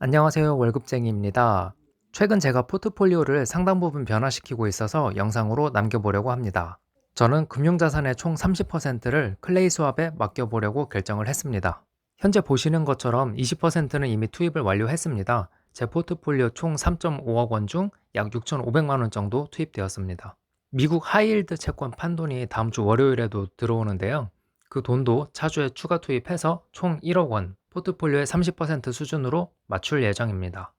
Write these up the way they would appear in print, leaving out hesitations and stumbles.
안녕하세요. 월급쟁이입니다. 최근 제가 포트폴리오를 상당 부분 변화시키고 있어서 영상으로 남겨보려고 합니다. 저는 금융자산의 총 30%를 클레이 스왑에 맡겨보려고 결정을 했습니다. 현재 보시는 것처럼 20%는 이미 투입을 완료했습니다. 제 포트폴리오 총 3.5억 원 중 약 6,500만 원 정도 투입되었습니다. 미국 하이힐드 채권 판돈이 다음 주 월요일에도 들어오는데요. 그 돈도 차주에 추가 투입해서 총 1억 원, 포트폴리오의 30% 수준으로 맞출 예정입니다.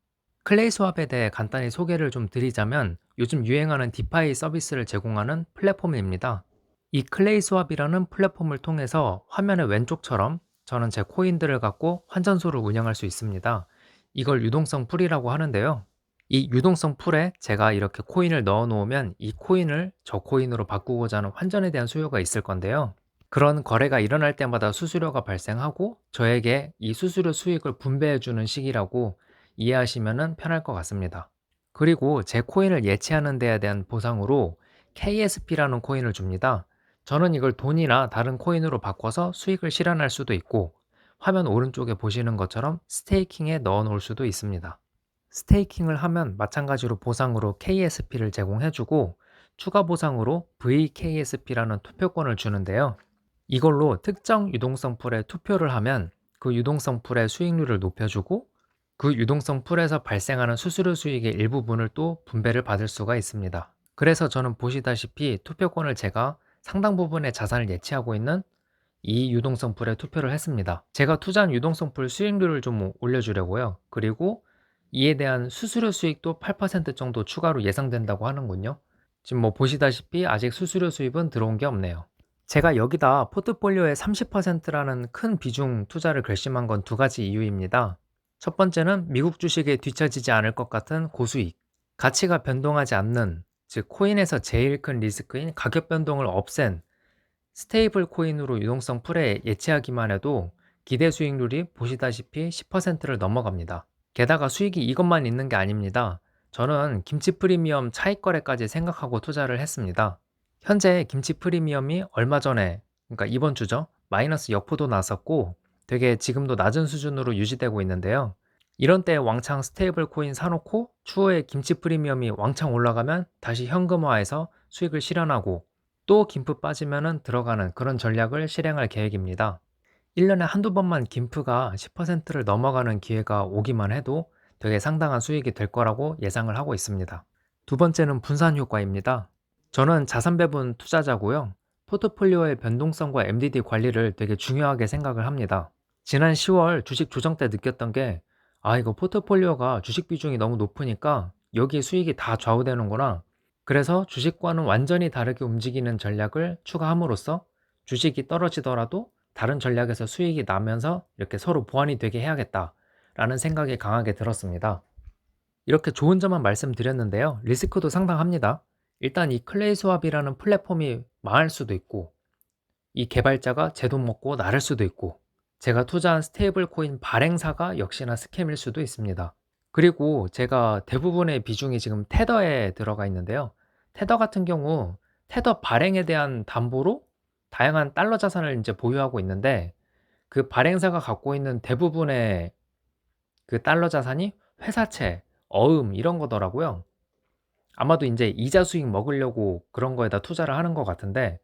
클레이 스왑에 대해 간단히 소개를 좀 드리자면 요즘 유행하는 디파이 서비스를 제공하는 플랫폼입니다. 이 클레이 스왑이라는 플랫폼을 통해서 화면의 왼쪽처럼 저는 제 코인들을 갖고 환전소를 운영할 수 있습니다. 이걸 유동성 풀이라고 하는데요. 이 유동성 풀에 제가 이렇게 코인을 넣어 놓으면 이 코인을 저 코인으로 바꾸고자 하는 환전에 대한 수요가 있을 건데요. 그런 거래가 일어날 때마다 수수료가 발생하고 저에게 이 수수료 수익을 분배해 주는 식이라고 이해하시면 편할 것 같습니다. 그리고 제 코인을 예치하는 데에 대한 보상으로 KSP라는 코인을 줍니다. 저는 이걸 돈이나 다른 코인으로 바꿔서 수익을 실현할 수도 있고 화면 오른쪽에 보시는 것처럼 스테이킹에 넣어 놓을 수도 있습니다. 스테이킹을 하면 마찬가지로 보상으로 KSP를 제공해주고 추가 보상으로 VKSP라는 투표권을 주는데요. 이걸로 특정 유동성 풀에 투표를 하면 그 유동성 풀의 수익률을 높여주고 그 유동성 풀에서 발생하는 수수료 수익의 일부분을 또 분배를 받을 수가 있습니다. 그래서 저는 보시다시피 투표권을 제가 상당 부분의 자산을 예치하고 있는 이 유동성 풀에 투표를 했습니다. 제가 투자한 유동성 풀 수익률을 좀 올려주려고요. 그리고 이에 대한 수수료 수익도 8% 정도 추가로 예상된다고 하는군요. 지금 뭐 보시다시피 아직 수수료 수입은 들어온 게 없네요. 제가 여기다 포트폴리오의 30%라는 큰 비중 투자를 결심한 건 두 가지 이유입니다. 첫 번째는 미국 주식에 뒤처지지 않을 것 같은 고수익, 가치가 변동하지 않는, 즉 코인에서 제일 큰 리스크인 가격 변동을 없앤 스테이블 코인으로 유동성 풀에 예치하기만 해도 기대 수익률이 보시다시피 10%를 넘어갑니다. 게다가 수익이 이것만 있는 게 아닙니다. 저는 김치 프리미엄 차익 거래까지 생각하고 투자를 했습니다. 현재 김치 프리미엄이 얼마 전에, 그러니까 이번 주죠, 마이너스 역포도 났었고 되게 지금도 낮은 수준으로 유지되고 있는데요. 이런 때 왕창 스테이블 코인 사놓고 추후에 김치 프리미엄이 왕창 올라가면 다시 현금화해서 수익을 실현하고 또 김프 빠지면은 들어가는 그런 전략을 실행할 계획입니다. 1년에 한두 번만 김프가 10%를 넘어가는 기회가 오기만 해도 되게 상당한 수익이 될 거라고 예상을 하고 있습니다. 두 번째는 분산 효과입니다. 저는 자산 배분 투자자고요. 포트폴리오의 변동성과 MDD 관리를 되게 중요하게 생각을 합니다. 지난 10월 주식 조정 때 느꼈던 게, 이거 포트폴리오가 주식 비중이 너무 높으니까 여기에 수익이 다 좌우되는구나. 그래서 주식과는 완전히 다르게 움직이는 전략을 추가함으로써 주식이 떨어지더라도 다른 전략에서 수익이 나면서 이렇게 서로 보완이 되게 해야겠다라는 생각이 강하게 들었습니다. 이렇게 좋은 점만 말씀드렸는데요. 리스크도 상당합니다. 일단 이 클레이 스왑이라는 플랫폼이 망할 수도 있고 이 개발자가 제 돈 먹고 나를 수도 있고 제가 투자한 스테이블 코인 발행사가 역시나 스캠일 수도 있습니다. 그리고 제가 대부분의 비중이 지금 테더에 들어가 있는데요. 테더 같은 경우 테더 발행에 대한 담보로 다양한 달러 자산을 이제 보유하고 있는데 그 발행사가 갖고 있는 대부분의 그 달러 자산이 회사채, 어음 이런 거더라고요. 아마도 이제 이자 수익 먹으려고 그런 거에다 투자를 하는 것 같은데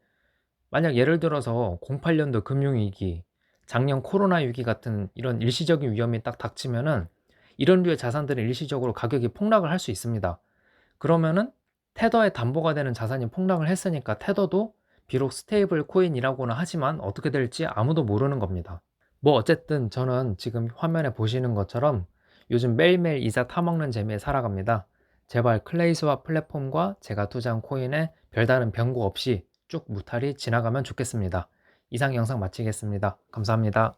만약 예를 들어서 08년도 금융위기, 작년 코로나 위기 같은 이런 일시적인 위험이 딱 닥치면은 이런 류의 자산들은 일시적으로 가격이 폭락을 할 수 있습니다. 그러면은 테더에 담보가 되는 자산이 폭락을 했으니까 테더도 비록 스테이블 코인이라고는 하지만 어떻게 될지 아무도 모르는 겁니다. 뭐 어쨌든 저는 지금 화면에 보시는 것처럼 요즘 매일매일 이자 타먹는 재미에 살아갑니다. 제발 클레이스와 플랫폼과 제가 투자한 코인에 별다른 변고 없이 쭉 무탈이 지나가면 좋겠습니다. 이상 영상 마치겠습니다. 감사합니다.